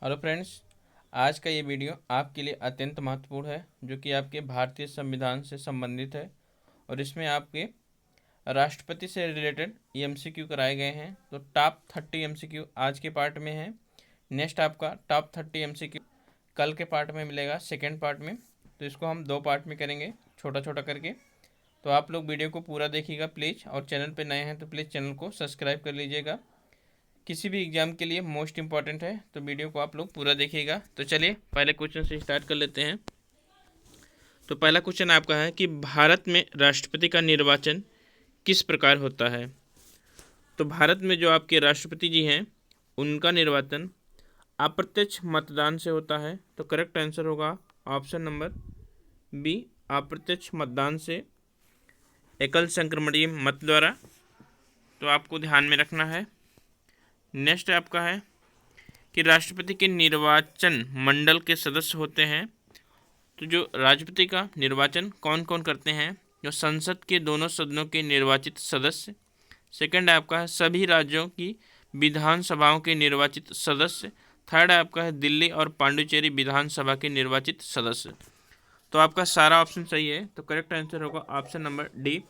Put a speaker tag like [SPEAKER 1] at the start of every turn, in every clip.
[SPEAKER 1] Hello friends, आज का ये वीडियो आपके लिए अत्यंत महत्वपूर्ण है जो कि आपके भारतीय संविधान से संबंधित है और इसमें आपके राष्ट्रपति से रिलेटेड एमसीक्यू कराए गए हैं। तो टॉप 30 एमसीक्यू आज के पार्ट में है। नेक्स्ट आपका टॉप 30 एमसीक्यू कल के पार्ट में मिलेगा, सेकेंड पार्ट में। तो इसको हम दो पार्ट में करेंगे, छोटा छोटा करके। तो आप लोग वीडियो को पूरा देखिएगा प्लीज़, और चैनल पर नए हैं तो प्लीज़ चैनल को सब्सक्राइब कर लीजिएगा। किसी भी एग्जाम के लिए मोस्ट इंपॉर्टेंट है, तो वीडियो को आप लोग पूरा देखिएगा। तो चलिए पहले क्वेश्चन से स्टार्ट कर लेते हैं। तो पहला क्वेश्चन आपका है कि भारत में राष्ट्रपति का निर्वाचन किस प्रकार होता है। तो भारत में जो आपके राष्ट्रपति जी हैं उनका निर्वाचन अप्रत्यक्ष मतदान से होता है। तो करेक्ट आंसर होगा ऑप्शन नंबर बी, अप्रत्यक्ष मतदान से, एकल संक्रमणीय मत द्वारा। तो आपको ध्यान में रखना है। नेक्स्ट आपका है कि राष्ट्रपति के निर्वाचन मंडल के सदस्य होते हैं। तो जो राष्ट्रपति का निर्वाचन कौन कौन करते हैं, जो संसद के दोनों सदनों के निर्वाचित सदस्य। सेकंड आपका है सभी राज्यों की विधानसभाओं के निर्वाचित सदस्य। थर्ड आपका है दिल्ली और पांडुचेरी विधानसभा के निर्वाचित सदस्य। तो आपका सारा ऑप्शन सही है। तो करेक्ट आंसर होगा ऑप्शन नंबर डी।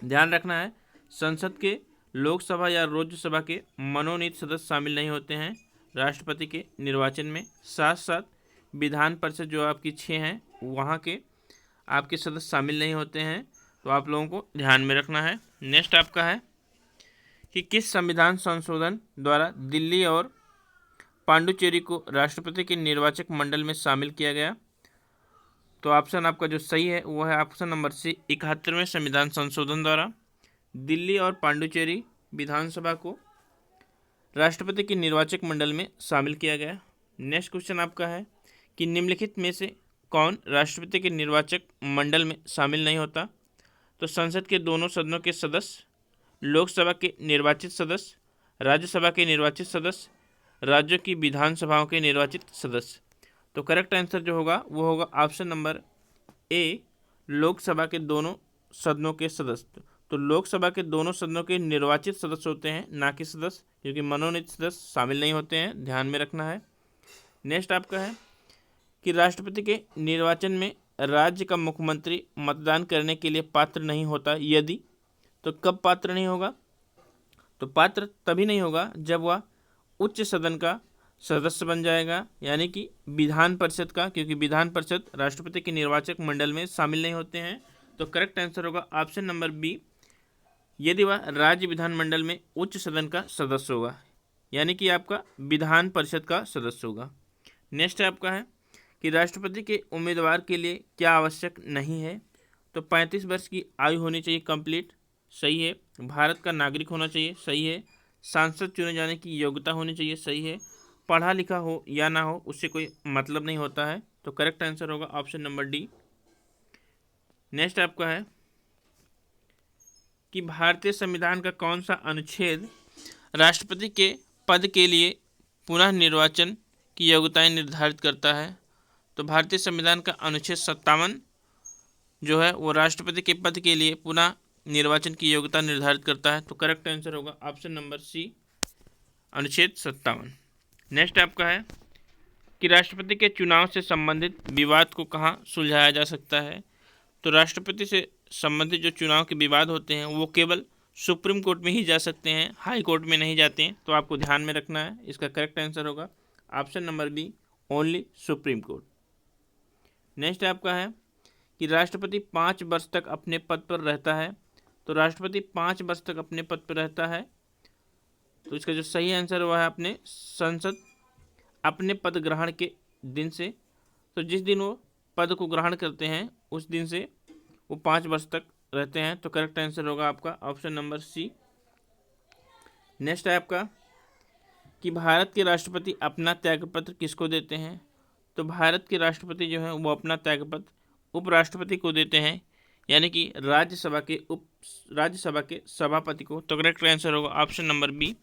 [SPEAKER 1] ध्यान रखना है, संसद के लोकसभा या राज्यसभा के मनोनीत सदस्य शामिल नहीं होते हैं राष्ट्रपति के निर्वाचन में। साथ साथ विधान परिषद जो आपकी 6 हैं वहाँ के आपके सदस्य शामिल नहीं होते हैं। तो आप लोगों को ध्यान में रखना है। नेक्स्ट आपका है कि किस संविधान संशोधन द्वारा दिल्ली और पांडुचेरी को राष्ट्रपति के निर्वाचक मंडल में शामिल किया गया। तो ऑप्शन आपका जो सही है वो है ऑप्शन नंबर सी, 71वें संविधान संशोधन द्वारा दिल्ली और पांडुचेरी विधानसभा को राष्ट्रपति के निर्वाचक मंडल में शामिल किया गया। नेक्स्ट क्वेश्चन आपका है कि निम्नलिखित में से कौन राष्ट्रपति के निर्वाचक मंडल में शामिल नहीं होता। तो संसद के दोनों सदनों के सदस्य, लोकसभा के निर्वाचित सदस्य, राज्यसभा के निर्वाचित सदस्य, राज्यों की विधानसभाओं के निर्वाचित सदस्य। तो करेक्ट आंसर जो होगा वो होगा ऑप्शन नंबर ए, लोकसभा के दोनों सदनों के सदस्य। तो लोकसभा के दोनों सदनों के निर्वाचित सदस्य होते हैं, ना कि सदस्य, क्योंकि मनोनीत सदस्य शामिल नहीं होते हैं। ध्यान में रखना है। नेक्स्ट आपका है कि राष्ट्रपति के निर्वाचन में राज्य का मुख्यमंत्री मतदान करने के लिए पात्र नहीं होता यदि। तो कब पात्र नहीं होगा, तो पात्र तभी नहीं होगा जब वह उच्च सदन का सदस्य बन जाएगा, यानी कि विधान परिषद का, क्योंकि विधान परिषद राष्ट्रपति के निर्वाचक मंडल में शामिल नहीं होते हैं। तो करेक्ट आंसर होगा ऑप्शन नंबर बी, यदि वह राज्य विधानमंडल में उच्च सदन का सदस्य होगा, यानी कि आपका विधान परिषद का सदस्य होगा। नेक्स्ट आपका है कि राष्ट्रपति के उम्मीदवार के लिए क्या आवश्यक नहीं है। तो 35 वर्ष की आयु होनी चाहिए कंप्लीट, सही है। भारत का नागरिक होना चाहिए, सही है। सांसद चुने जाने की योग्यता होनी चाहिए, सही है। पढ़ा लिखा हो या ना हो उससे कोई मतलब नहीं होता है। तो करेक्ट आंसर होगा ऑप्शन नंबर डी। नेक्स्ट आपका है कि भारतीय संविधान का कौन सा अनुच्छेद राष्ट्रपति के पद के लिए पुनः निर्वाचन की योग्यताएं निर्धारित करता है। तो भारतीय संविधान का अनुच्छेद 57 जो है वो राष्ट्रपति के पद के लिए पुनः निर्वाचन की योग्यता निर्धारित करता है। तो करेक्ट आंसर होगा ऑप्शन नंबर सी, अनुच्छेद 57। नेक्स्ट आपका है कि राष्ट्रपति के चुनाव से संबंधित विवाद को कहाँ सुलझाया जा सकता है। तो राष्ट्रपति से संबंधित जो चुनाव के विवाद होते हैं वो केवल सुप्रीम कोर्ट में ही जा सकते हैं, हाई कोर्ट में नहीं जाते हैं। तो आपको ध्यान में रखना है। इसका करेक्ट आंसर होगा option number B, only supreme court. Next आपका है कि राष्ट्रपति 5 वर्ष तक अपने पद पर रहता है। तो राष्ट्रपति 5 वर्ष तक अपने पद पर रहता है। तो इसका जो सही आंसर हुआ है अपने संसद अपने पद ग्रहण के दिन से, तो जिस दिन वो पद को ग्रहण करते हैं उस दिन से वो 5 वर्ष तक रहते हैं। तो करेक्ट आंसर होगा आपका ऑप्शन नंबर सी। नेक्स्ट है आपका कि भारत के राष्ट्रपति अपना त्यागपत्र किसको देते हैं। तो भारत के राष्ट्रपति जो है वो अपना त्यागपत्र उपराष्ट्रपति को देते हैं, यानी कि राज्यसभा के सभापति को। तो करेक्ट आंसर होगा ऑप्शन नंबर बी।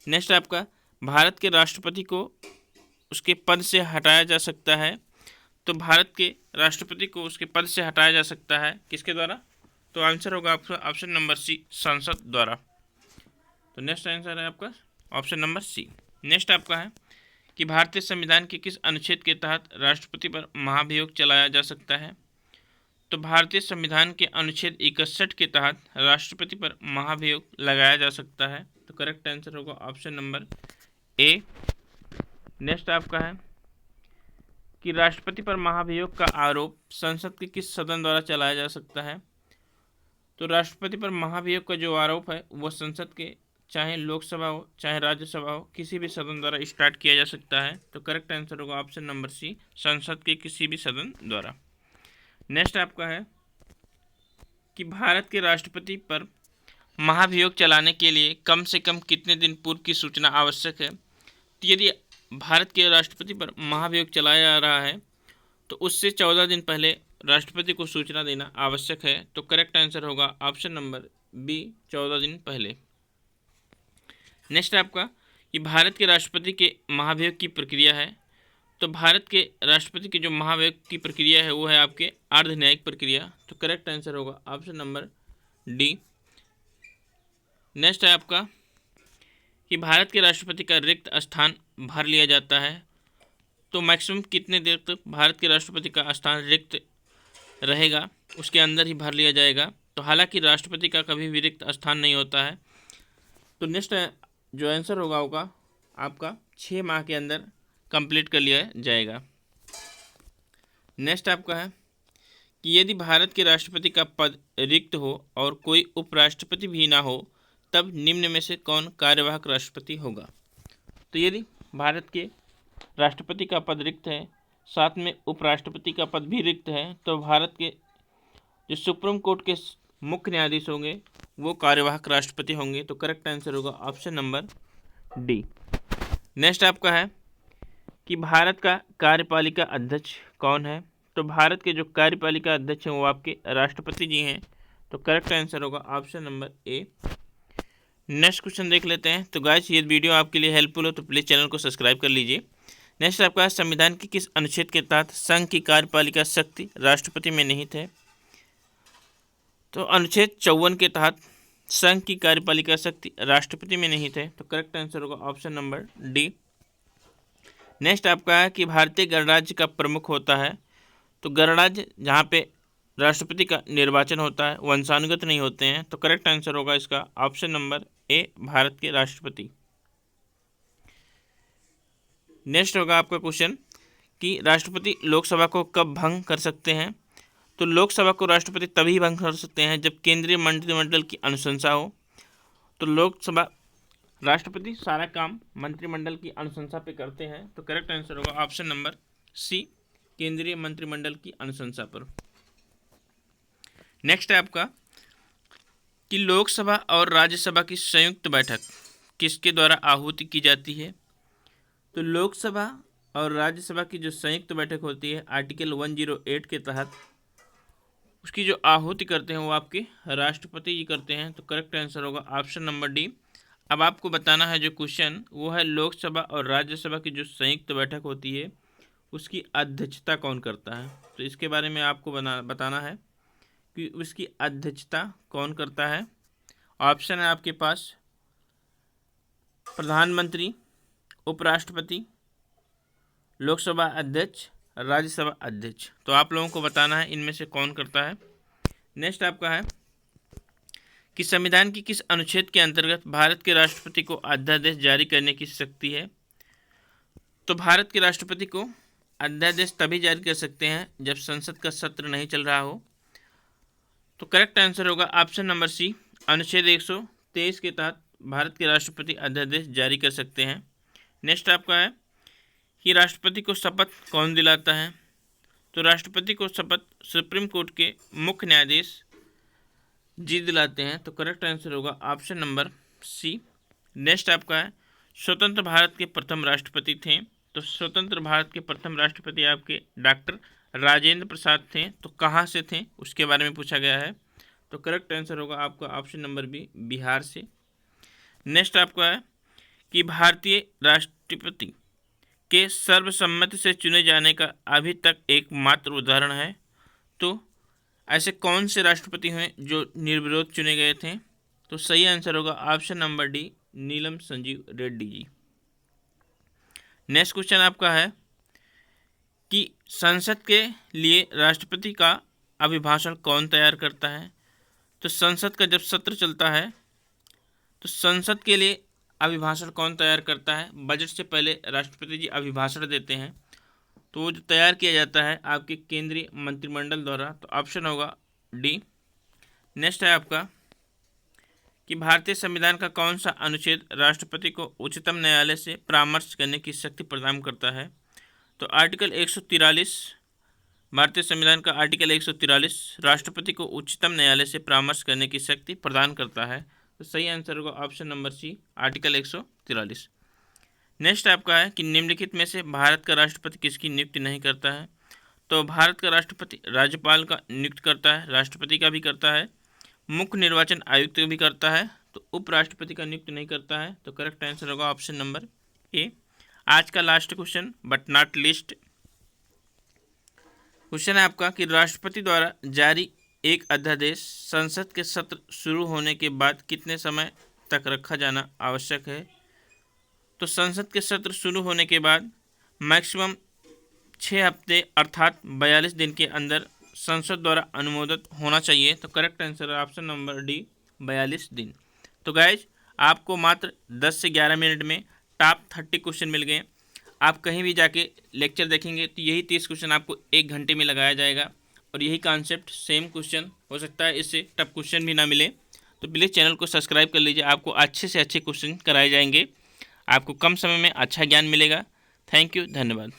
[SPEAKER 1] नेक्स्ट आपका भारत के राष्ट्रपति को उसके पद से हटाया जा सकता है। तो भारत के राष्ट्रपति को उसके पद से हटाया जा सकता है किसके द्वारा। तो आंसर होगा आपका ऑप्शन नंबर सी, संसद द्वारा। तो नेक्स्ट आंसर है आपका ऑप्शन नंबर सी। नेक्स्ट आपका है कि भारतीय संविधान के किस अनुच्छेद के तहत राष्ट्रपति पर महाभियोग चलाया जा सकता है? तो भारतीय संविधान के अनुच्छेद 61 के तहत राष्ट्रपति पर महाभियोग लगाया जा सकता है। तो करेक्ट आंसर होगा ऑप्शन नंबर ए। नेक्स्ट आपका है कि राष्ट्रपति पर महाभियोग का आरोप संसद के किस सदन द्वारा चलाया जा सकता है? तो राष्ट्रपति पर महाभियोग का जो आरोप है वह संसद के, चाहे लोकसभा हो चाहे राज्यसभा हो, किसी भी सदन द्वारा स्टार्ट किया जा सकता है। तो करेक्ट आंसर होगा ऑप्शन नंबर सी, संसद के किसी भी सदन द्वारा। नेक्स्ट आपका है कि भारत के राष्ट्रपति पर महाभियोग चलाने के लिए कम से कम कितने दिन पूर्व की सूचना आवश्यक है? तो यदि भारत के राष्ट्रपति पर महाभियोग चलाया जा रहा है तो उससे 14 दिन पहले राष्ट्रपति को सूचना देना आवश्यक है। तो करेक्ट आंसर होगा ऑप्शन नंबर बी, 14 दिन पहले। नेक्स्ट आपका कि भारत के राष्ट्रपति के महाभियोग की प्रक्रिया है। तो भारत के राष्ट्रपति की जो महाभियोग की प्रक्रिया है वो है आपके अर्धन्यायिक प्रक्रिया। तो करेक्ट आंसर होगा ऑप्शन नंबर डी। नेक्स्ट है आपका कि भारत के राष्ट्रपति का रिक्त स्थान भर लिया जाता है। तो मैक्सिमम कितने देर तक भारत के राष्ट्रपति का स्थान रिक्त रहेगा, उसके अंदर ही भर लिया जाएगा। तो हालांकि राष्ट्रपति का कभी भी रिक्त स्थान नहीं होता है। तो नेक्स्ट जो आंसर होगा आपका 6 माह के अंदर कंप्लीट कर लिया जाएगा। नेक्स्ट आपका है कि यदि भारत के राष्ट्रपति का पद रिक्त हो और कोई उपराष्ट्रपति भी ना हो तब निम्न में से कौन कार्यवाहक राष्ट्रपति होगा? तो यदि भारत के राष्ट्रपति का पद रिक्त है, साथ में उपराष्ट्रपति का पद भी रिक्त है, तो भारत के जो सुप्रीम कोर्ट के मुख्य न्यायाधीश होंगे वो कार्यवाहक राष्ट्रपति होंगे। तो करेक्ट आंसर होगा ऑप्शन नंबर डी। नेक्स्ट आपका है कि भारत का कार्यपालिका अध्यक्ष कौन है? तो भारत के जो कार्यपालिका अध्यक्ष हैं वो आपके राष्ट्रपति जी हैं। तो करेक्ट आंसर होगा option number A. Next question देख लेते हैं। तो गाइस ये वीडियो आपके लिए हेल्पफुल हो तो प्लीज़ चैनल को सब्सक्राइब कर लीजिए। नेक्स्ट आपका संविधान के किस अनुच्छेद के तहत संघ की कार्यपालिका शक्ति राष्ट्रपति में निहित है? तो अनुच्छेद 54 के तहत संघ की कार्यपालिका शक्ति राष्ट्रपति में निहित है। तो करेक्ट आंसर होगा ऑप्शन नंबर डी। नेक्स्ट आपका है कि भारतीय गणराज्य का प्रमुख होता है। तो गणराज्य जहाँ पे राष्ट्रपति का निर्वाचन होता है वंशानुगत नहीं होते हैं। तो करेक्ट आंसर होगा इसका ऑप्शन नंबर ए, भारत के राष्ट्रपति। नेक्स्ट होगा आपका क्वेश्चन कि राष्ट्रपति लोकसभा को कब भंग कर सकते हैं? तो लोकसभा को राष्ट्रपति तभी भंग कर सकते हैं जब केंद्रीय मंत्रिमंडल की अनुशंसा हो। तो लोकसभा राष्ट्रपति सारा काम मंत्रिमंडल की अनुशंसा पे करते हैं। तो करेक्ट आंसर होगा ऑप्शन नंबर सी, केंद्रीय मंत्रिमंडल की अनुशंसा पर। नेक्स्ट है आपका कि लोकसभा और राज्यसभा की संयुक्त बैठक किसके द्वारा आहूति की जाती है? तो लोकसभा और राज्यसभा की जो संयुक्त बैठक होती है आर्टिकल 108 के तहत उसकी जो आहूति करते हैं वो आपके राष्ट्रपति जी करते हैं। तो करेक्ट आंसर होगा ऑप्शन नंबर डी। अब आपको बताना है जो क्वेश्चन वो है लोकसभा और राज्यसभा की जो संयुक्त बैठक होती है उसकी अध्यक्षता कौन करता है? तो इसके बारे में आपको बताना है कि उसकी अध्यक्षता कौन करता है। ऑप्शन है आपके पास प्रधानमंत्री, उपराष्ट्रपति, लोकसभा अध्यक्ष, राज्यसभा अध्यक्ष। तो आप लोगों को बताना है इनमें से कौन करता है। नेक्स्ट आपका है कि संविधान की किस अनुच्छेद के अंतर्गत भारत के राष्ट्रपति को अध्यादेश जारी करने की शक्ति है? तो भारत के राष्ट्रपति को अध्यादेश तभी जारी कर सकते हैं जब संसद का सत्र नहीं चल रहा हो। तो करेक्ट आंसर होगा ऑप्शन नंबर सी, अनुच्छेद 123 के तहत भारत के राष्ट्रपति अध्यादेश जारी कर सकते हैं। नेक्स्ट आपका है कि राष्ट्रपति को शपथ कौन दिलाता है? तो राष्ट्रपति को शपथ सुप्रीम कोर्ट के मुख्य न्यायाधीश जी दिलाते हैं। तो करेक्ट आंसर होगा ऑप्शन नंबर सी। नेक्स्ट आपका है स्वतंत्र भारत के प्रथम राष्ट्रपति थे। तो स्वतंत्र भारत के प्रथम राष्ट्रपति आपके डॉक्टर राजेंद्र प्रसाद थे। तो कहाँ से थे उसके बारे में पूछा गया है। तो करेक्ट आंसर होगा आपका ऑप्शन नंबर बी, बिहार से। नेक्स्ट आपका है कि भारतीय राष्ट्रपति के सर्वसम्मति से चुने जाने का अभी तक एकमात्र उदाहरण है। तो ऐसे कौन से राष्ट्रपति हुए जो निर्विरोध चुने गए थे? तो सही आंसर होगा ऑप्शन नंबर डी, नीलम संजीव रेड्डी जी। नेक्स्ट क्वेश्चन आपका है कि संसद के लिए राष्ट्रपति का अभिभाषण कौन तैयार करता है। तो संसद का जब सत्र चलता है तो संसद के लिए अभिभाषण कौन तैयार करता है। बजट से पहले राष्ट्रपति जी अभिभाषण देते हैं, तो वो जो तैयार किया जाता है आपके केंद्रीय मंत्रिमंडल द्वारा। तो ऑप्शन होगा डी। नेक्स्ट है आपका कि भारतीय संविधान का कौन सा अनुच्छेद राष्ट्रपति को उच्चतम न्यायालय से परामर्श करने की शक्ति प्रदान करता है। तो आर्टिकल 143, भारतीय संविधान का आर्टिकल 143 राष्ट्रपति को उच्चतम न्यायालय से परामर्श करने की शक्ति प्रदान करता है। तो सही आंसर होगा option number C, article 143। Next आपका है कि निम्नलिखित में से भारत का राष्ट्रपति किसकी नियुक्ति नहीं करता है। तो भारत का राष्ट्रपति राज्यपाल का नियुक्त करता है, राष्ट्रपति का भी करता है, मुख्य निर्वाचन आयुक्त भी करता है, तो उपराष्ट्रपति का नियुक्त नहीं करता है। तो करेक्ट आंसर होगा ऑप्शन नंबर ए। आज का last question but not list question है आपका कि राष्ट्रपति द्वारा जारी एक अध्यादेश संसद के सत्र शुरू होने के बाद कितने समय तक रखा जाना आवश्यक है। तो संसद के सत्र शुरू होने के बाद मैक्सिमम 6 हफ्ते अर्थात 42 दिन के अंदर संसद द्वारा अनुमोदित होना चाहिए। तो करेक्ट आंसर है ऑप्शन नंबर डी, 42 दिन। तो गाइज आपको मात्र 10 से 11 मिनट में टॉप 30 क्वेश्चन मिल गए। आप कहीं भी जाके लेक्चर देखेंगे तो यही 30 क्वेश्चन आपको 1 घंटे में लगाया जाएगा और यही कॉन्सेप्ट सेम क्वेश्चन हो सकता है, इससे टफ क्वेश्चन भी ना मिले। तो प्लीज़ चैनल को सब्सक्राइब कर लीजिए, आपको अच्छे से अच्छे क्वेश्चन कराए जाएंगे, आपको कम समय में अच्छा ज्ञान मिलेगा। थैंक यू, धन्यवाद।